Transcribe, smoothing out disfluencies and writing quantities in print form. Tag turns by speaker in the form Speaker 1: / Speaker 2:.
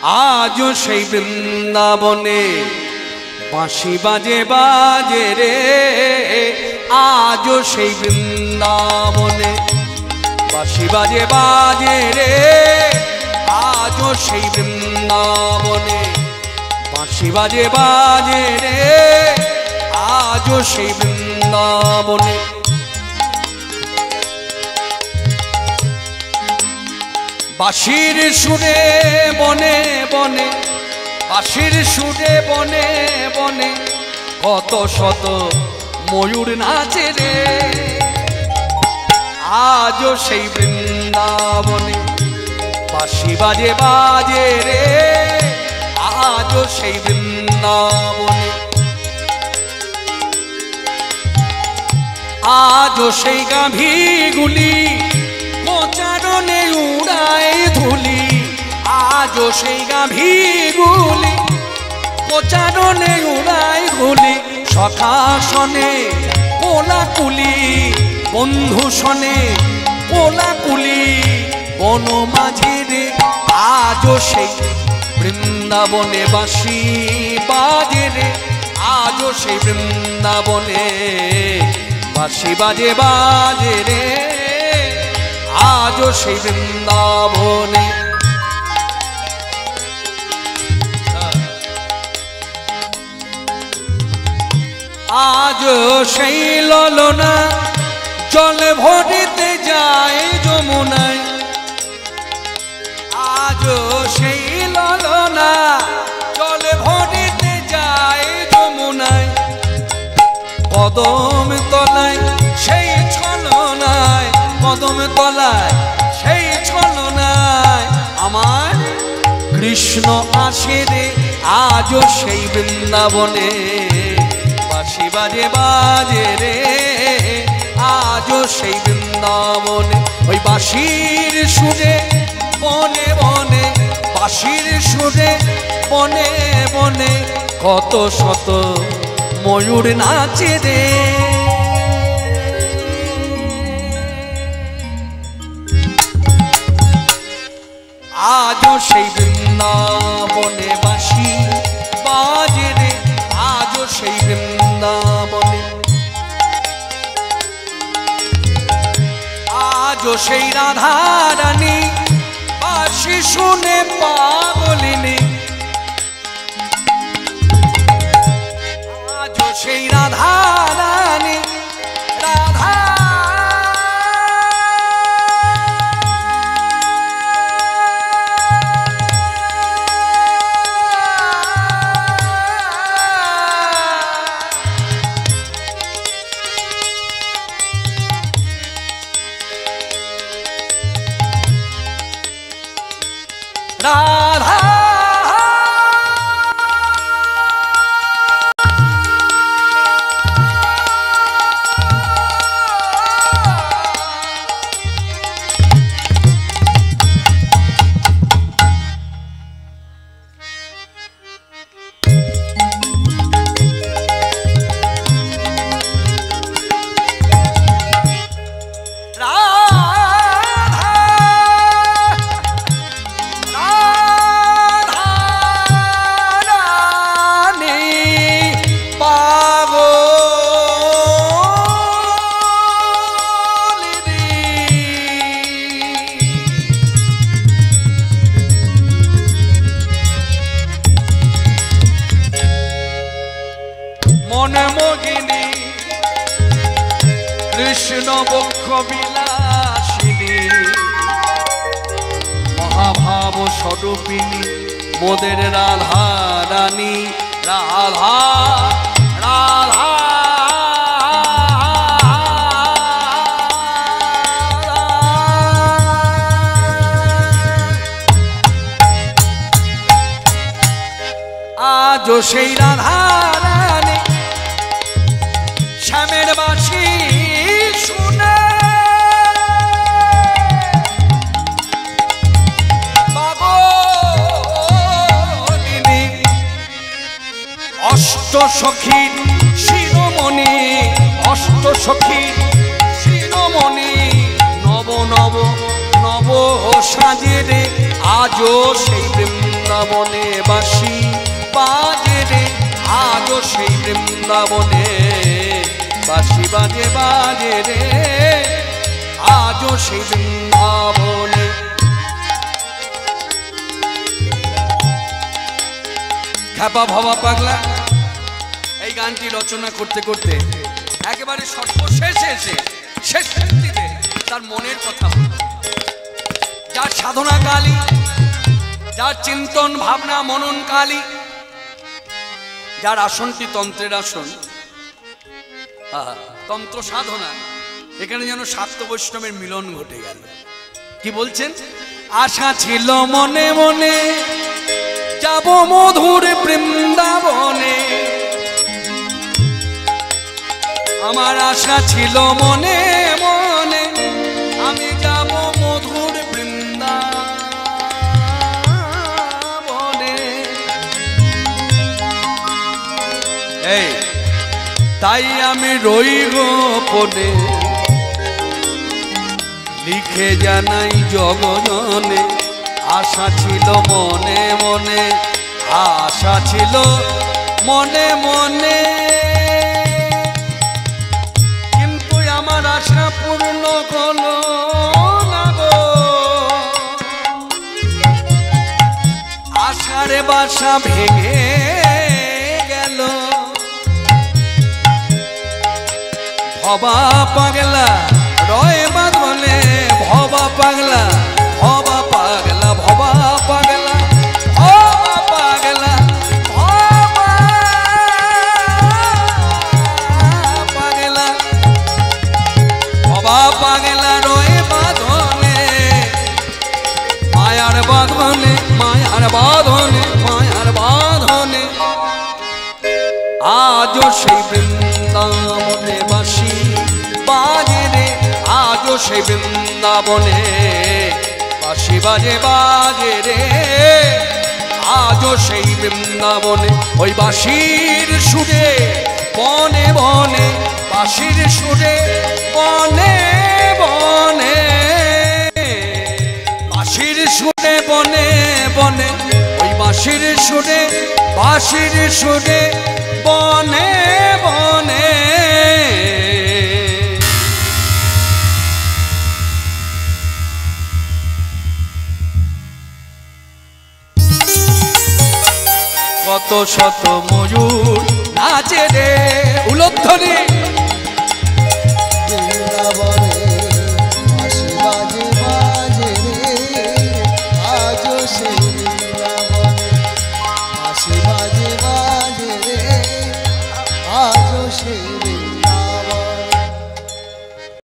Speaker 1: आजो সেই বৃন্দাবনে বাঁশি বাজে বাজে রে आजो সেই বৃন্দাবনে বাঁশি বাজে বাজে রে आजो সেই বৃন্দাবনে বাঁশি বাজে বাজে রে आजो সেই বৃন্দাবনে বাঁশির সুরে বনে বনে বাঁশির সুরে বনে বনে কত শত ময়ূর নাচে রে আজও সেই বৃন্দাবনে বাঁশি বাজে বাজে রে আজও সেই বৃন্দাবনে আজও সেই গাভীগুলি প্রচারণে উড়ায় ধুলি আজও সেই গাভীগুলি প্রচারণে উড়ায় ধুলি সখা শনে কোলাকুলি বন্ধু শনে কোলাকুলি বন মাঝে রে আজও সেই বৃন্দাবনে বাঁশি বাজে রে আজও সেই বৃন্দাবনে বাঁশি বাজে বাজে রে आजो সেই বৃন্দাবনে आजो সেই ললনা জল ভরিতে যায় যমুনায় आजो সেই ললনা জল ভরিতে যায় যমুনায় কদম তলায় সেই ছলনায় কদম তলায় সেই ছলনায় আমার কৃষ্ণ আসে রে আজও সেই বৃন্দাবনে বাঁশি বাজে বাজে রে আজও সেই বৃন্দাবনে ওই বাঁশির সুরে বনে বনে বাঁশির সুরে বনে বনে কত শত ময়ূর নাচে রে आजो সেই বৃন্দাবনে বাঁশি বাজে রে आजो সেই বৃন্দাবনে आजो সেই রাধা রানী বাঁশি শুনে পাগলিনী आजो সেই রাধা রানী রাধা राधा মনমোহিনী কৃষ্ণ বক্ষ বিলাসিনী মহাভাব স্বরূপিনী মোদের রাধা রানী রাধা রাধা আজও সেই রাধা রানী শ্যামের বাঁশি শুনে পাগলিনী অষ্ট সখীর শিরোমণি অষ্ট সখীর শিরোমণি নব নব নব সাজে রে আজও সেই বৃন্দাবনে বাঁশি বাজে রে, আজও সেই বৃন্দাবনে বাঁশি বাজে বাজে রে, আজও সেই বৃন্দাবনে। খ্যাপা ভবা পাগলা এই গানটি রচনা করতে করতে একেবারে সর্বশেষে এসে শেষ মুহূর্তে তার মনের কথা বলল। যার সাধনা কালী, যার চিন্তন ভাবনা মনন কালী, যার আসনটি তন্ত্রের আসন, তন্ত্র সাধনা, এখানে যেন শাক্ত বৈষ্ণবের মিলন ঘটে গেল। কি বলছেন? আশা ছিল মনে মনে যাব মধুর বৃন্দাবনে, আমার আশা ছিল মনে মনে আমি যাব মধুর বৃন্দাবনে। এই তাই আমি রই গোপনে লিখে জানাই জগজনে, আশা ছিল মনে মনে, আশা ছিল মনে মনে, কিন্তু আমার আশা পূর্ণ হলো না গো। আশার বাসা ভেঙে গেল, ভবা পাগলা রয় বাঁধনে, ভবা পাগলা, ভবা পাগলা, ভবা পাগলা, ভবা পাগলা, ভবা পাগলা, ভবা পাগলা রয় বাঁধনে, মায়ার বাঁধনে, মায়ার বাঁধনে, মায়ার বাঁধনে, আজও সেই বৃন্দাবনে বাঁশি বাজে রে, আজও সেই বৃন্দাবনে বাঁশি বাজে বাজে রে, আজও সেই বৃন্দাবনে। ওই বাঁশির সুরে বনে বনে, বাঁশির সুরে বনে বনে, বাঁশির সুরে বনে বনে, ওই বাঁশির সুরে, বাঁশির সুরে বনে বনে। কত শত ময়ূর নাচে রে, উলধ্বনি
Speaker 2: বৃন্দাবনে বাঁশি বাজে বাজে রে, আজও সেই বৃন্দাবনে বাঁশি বাজে বাজে রে, আজও সেই